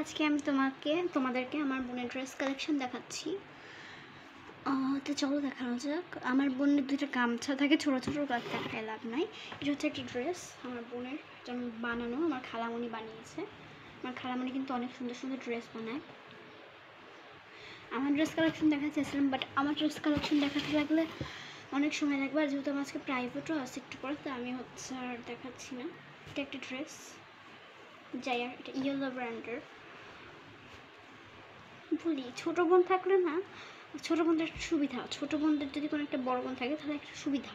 আজকে আমি তোমাদেরকে আমার বোনের ড্রেস কালেকশন দেখাচ্ছি। তো চলো দেখানো যাক। আমার বোনের দুইটা গামছা থাকে, ছোটো ছোটো গাছ দেখায় লাভ নাই। এটা হচ্ছে একটা ড্রেস আমার বোনের যেমন বানানো, আমার খালামণি বানিয়েছে। আমার খালামণি কিন্তু অনেক সুন্দর সুন্দর ড্রেস বানায়। আমার ড্রেস কালেকশন দেখাতে চাইছিলাম, বাট আমার ড্রেস কালেকশন দেখাতে লাগলে অনেক সময় লাগবে, আর যেহেতু আমার আজকে প্রাইভেটও আছে একটু পরে, তো আমি হচ্ছে আর দেখাচ্ছি না। এটা একটা ড্রেস জায়ার, এটা ইয়েলো ব্র্যান্ডের। বলি ছোটো বোন থাকলে না, ছোটো বোনদের একটা সুবিধা, ছোটো বোনদের যদি কোনো একটা বড় বোন থাকে তাহলে একটা সুবিধা,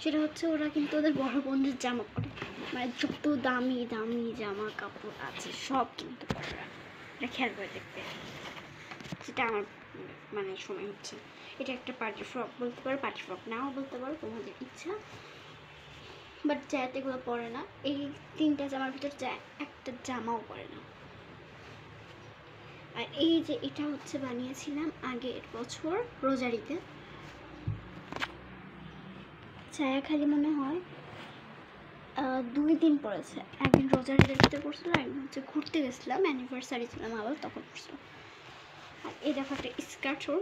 সেটা হচ্ছে ওরা কিন্তু ওদের বড় বোনদের জামা পরে, মানে যত দামি দামি জামা কাপড় আছে সব কিন্তু পরে। এটা খেয়াল করে দেখবে, সেটা আমার মানে সময় হচ্ছে। এটা একটা পার্টি ফ্রক বলতে পারো, পার্টি ফ্রক নাও বলতে পারো, তোমাদের ইচ্ছা। বাট জায়াত এগুলো পরে না, এই তিনটা জামার ভিতর যায় একটা জামাও পরে না। আর এই যে এটা হচ্ছে বানিয়েছিলাম আগের বছর রোজারিতে। ছায়া খালি মনে হয় 2 দিন পরেছে, একদিন রোজার ঈদের ভিতরে পড়ছিল, একদিন হচ্ছে ঘুরতে গেছিলাম, অ্যানিভার্সারি ছিলাম আবার, তখন পড়ছিল। আর এই দেখো একটা স্কার্ট, ওর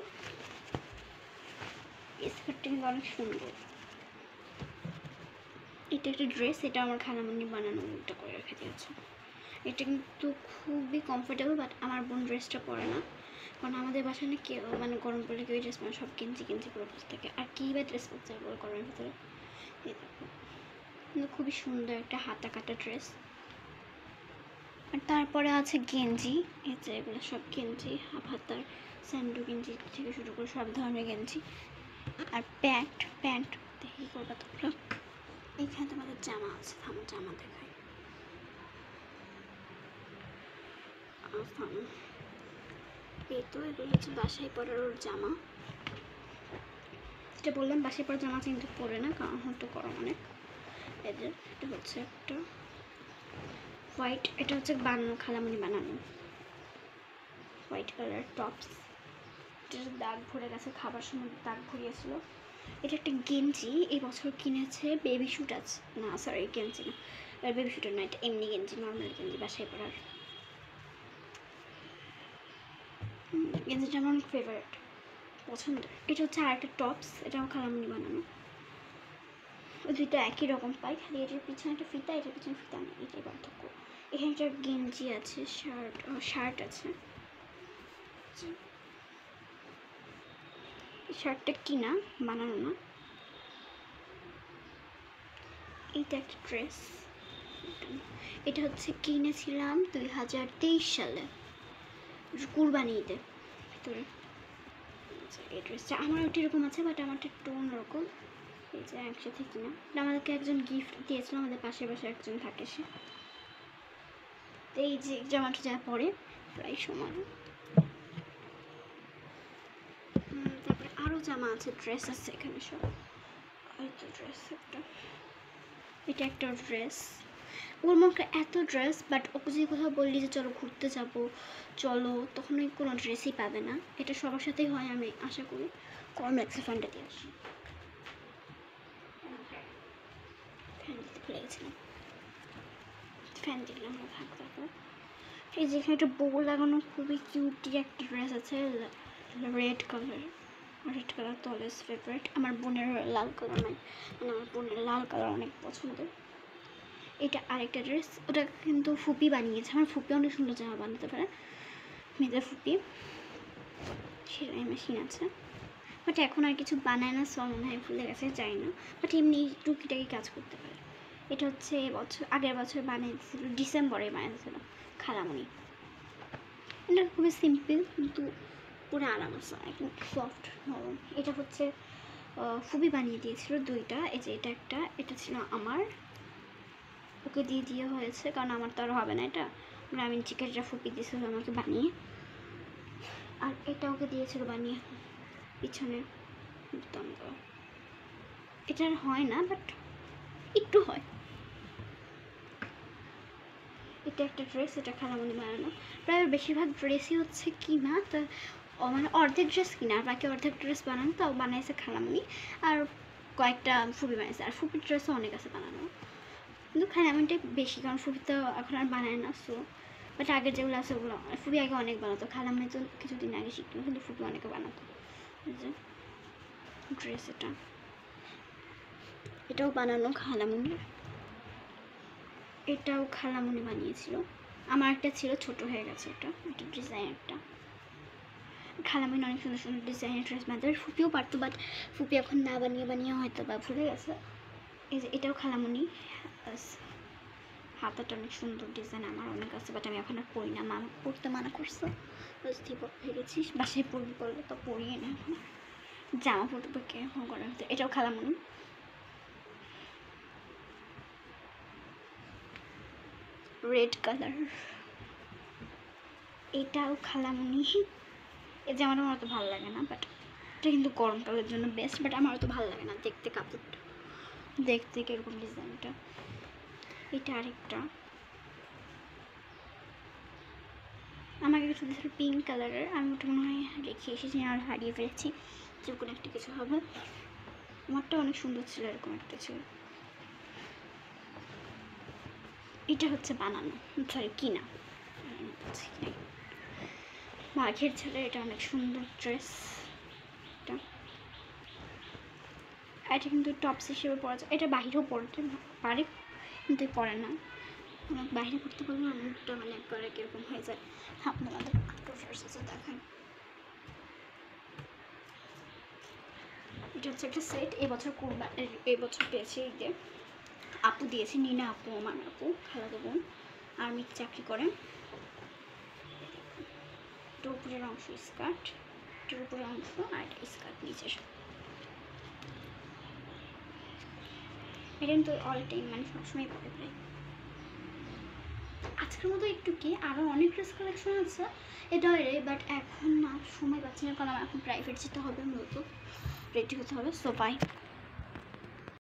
স্কার্টটা কিন্তু অনেক সুন্দর। এটা একটা ড্রেস, এটা আমার খালামণি বানানো, এটা করে রেখে দিয়েছে। এটা কিন্তু খুবই কমফোর্টেবল, বাট আমার বোন ড্রেসটা পরে না, কারণ আমাদের বাসায় না কেউ মানে গরম পড়লে কেউ ড্রেস পরে, সব কিনছি করে বসে থাকে। আর কী বা ড্রেস পরতে হবে গরমের ভিতরে। এই দেখো, কিন্তু খুবই সুন্দর একটা হাতা কাটা ড্রেস। আর তারপরে আছে গেঞ্জি, এই যে এগুলো সব গেঞ্জি, হাফ হাতার স্যান্ডো গেঞ্জি থেকে শুরু করে সব ধরনের গেঞ্জি। আর প্যান্ট দেখি করবা তোমরা। এইখানে তোমাদের জামা আছে, থামো জামা দেখাই। এই তো এগুলো হচ্ছে বাসায় পরার ওর জামা। যেটা বললাম বাসায় পরার জামা কিন্তু পরে না, কারণ হয়তো গরম অনেক। এদের এটা হচ্ছে একটা হোয়াইট, এটা হচ্ছে বানানো, খালামণি বানানো হোয়াইট কালার টপস। এটা দাগ ভরে গেছে, খাবার সময় দাগ ভরিয়েছিল। এটা একটা গেঞ্জি, এই বছর কিনেছে, বেবি শ্যুট আছে না, সরি গেঞ্জি না, বেবি শ্যুটের না, এটা এমনি গেঞ্জি, নর্মাল গেঞ্জি বাসায় পরার। গেঞ্জিটা আমার অনেক ফেভারিট, পছন্দের। এটা হচ্ছে আরেকটা টপস, এটা আমার খালামণি বানানো। ওই দুইটা একই রকম পাই, খালি এটার পিছনে একটা ফিতা, এটার পিছনে ফিতা নেই, এটাই পার্থক্য। এখানে একটা গেঞ্জি আছে, শার্ট আছে। শার্টটা কিনা, বানানো না। এইটা একটা ড্রেস, এটা হচ্ছে কিনেছিলাম 2023 সালে কুরবানি ঈদে ভিতরে। এই ড্রেসটা আমার ওইটা এরকম আছে, বাট আমারটা টোন ওরকম। এই যে একসাথে কিনা, আমাদেরকে একজন গিফট দিয়েছিল, আমাদের পাশের পাশে একজন থাকে সে। এই যে জামাটা যা পরে প্রায় সময়। তারপরে আরও জামা আছে, ড্রেস আছে এখানে সব। এই তো ড্রেস একটা, এটা একটা ড্রেস। ওর মুখে এত ড্রেস, বাট ওকে যদি কোথাও বললি যে চলো ঘুরতে যাবো চলো, তখন ওই কোনো ড্রেসই পাবে না। এটা সবার সাথেই হয়, আমি আশা করি। কমপ্লেক্সে ফ্যানটা দিয়ে আসি, ফ্যান দিতে ভুলে গেছিলাম, ফ্যান দিলাম না, থাক। তারপর এই যেখানে একটা বউ লাগানো খুবই কিউটি একটা ড্রেস আছে, রেড কালার তো অলওয়েজ ফেভারিট। আমার বোনের লাল কালার নাই, মানে আমার বোনের লাল কালার অনেক পছন্দের। এটা আরেকটা ড্রেস, ওটা কিন্তু ফুপি বানিয়েছে, আমার ফুপি অনেক সুন্দর জামা বানাতে পারে, মেয়েদের ফুপি, সেলাই মেশিন আছে। বাট এখন আর কিছু বানায় না, সো মনে হয় ভুলে গেছে, যাই না। বাট এমনি টুকিটাকি কাজ করতে পারে। এটা হচ্ছে আগের বছর বানিয়েছিল, ডিসেম্বরে বানিয়েছিল খালামণি। এটা খুবই সিম্পল, কিন্তু পুরো আরাম আছে, একদম সফট নরম। এটা হচ্ছে ফুপি বানিয়ে দিয়েছিল দুইটা, এই যে এটা একটা, এটা ছিল আমার, ওকে দিয়ে হয়েছে, কারণ আমার তো আর হবে না। এটা গ্রামীণ চিকেনটা ফুপি দিয়েছিল আমাকে বানিয়ে, আর এটা ওকে দিয়েছিল বানিয়ে পিছনে বুতাম দেওয়া। এটা হয় না, বাট একটু হয়। এটা একটা ড্রেস, এটা খালামণি বানানো। প্রায় বেশিরভাগ ড্রেসই হচ্ছে কিনা, তো মানে অর্ধেক ড্রেস কিনা, আর বাকি অর্ধেক ড্রেস বানানো, তাও বানাইছে খালামণি, আর কয়েকটা ফুপি বানাইছে। আর ফুপির ড্রেসও অনেক আছে বানানো, কিন্তু খালামণিটাই বেশি, কারণ ফুপি তো এখন আর বানায় না, সো বাট আগে যেগুলো আছে ওগুলো ফুপি আগে অনেক বানাতো, খালাম্মাই তো কিছুদিন আগে শিখলো, কিন্তু ফুপি অনেকে বানাতো। এই যে ড্রেস, এটাও বানানো খালামুনির, এটাও খালামুনি বানিয়েছিল। আমার একটা ছিল, ছোট হয়ে গেছে এটা ডিজাইনারটা। খালামুনি অনেক সুন্দর সুন্দর ডিজাইনের ড্রেস বানাতে, ফুপিও পারতো, বাট ফুপি এখন না বানিয়ে বানিয়ে হয়তো বা ভুলে গেছে। এই যে এটাও খালামুনি, হাতাটা অনেক সুন্দর ডিজাইন, আমার অনেক আছে, বাট আমি এখন আর পরি না, মা পড়তে মানা করছে। ভেবেছিস বাসায় পড়বি, পড়লে তো পরিয়ে না, এখন জামা পড়বে কে করার। এটাও খালামুনি, রেড কালার, এটাও খালামুনি। এই জামাটা আমার অত ভালো লাগে না, বাট এটা কিন্তু গরমকালের জন্য বেস্ট, বাট আমার অত ভালো লাগে না দেখতে, কাপড়টা দেখতে কিরকম ডিজাইনটা। এটা আরেকটা আমাকে কিছু দিয়েছিল পিঙ্ক কালারের, আমি ওটা মনে হয় রেখে এসেছি আর হারিয়ে ফেলেছি, যে কোনো একটা কিছু হবে। আমারটা অনেক সুন্দর ছিল, এরকম একটা ছিল। এটা হচ্ছে বানানো, সরি কিনা, মাঘের ছেলে। এটা অনেক সুন্দর ড্রেস, এটা কিন্তু টপস হিসেবে পরা যায়, এটা বাহিরেও পরতে পারে কিন্তু পরে না, বাইরে পড়তে পারলে মুখটা মানে একবারে কীরকম হয়ে যায়। আপনাদের ড্রেসে দেখেন, এটা হচ্ছে একটা সেট, এবছর এবছর পেয়েছি ঈদে, আপু দিয়েছে, নিনা আপু, আমার আপু খালাতো বোন, আর্মি চাকরি করে। এটার উপরের অংশ স্কার্ট, এটার উপরের অংশ আর এটা স্কার্ট নিচের। এটা কিন্তু অল টাইম মানে সবসময় পরে প্রায়। আজকের মতো একটু কি আরও অনেক ড্রেস কালেকশন আছে এটা, বাট এখন না সময় পাচ্ছি না, কারণ আমার এখন প্রাইভেট যেতে হবে, মূলত রেডি হতে হবে। So by.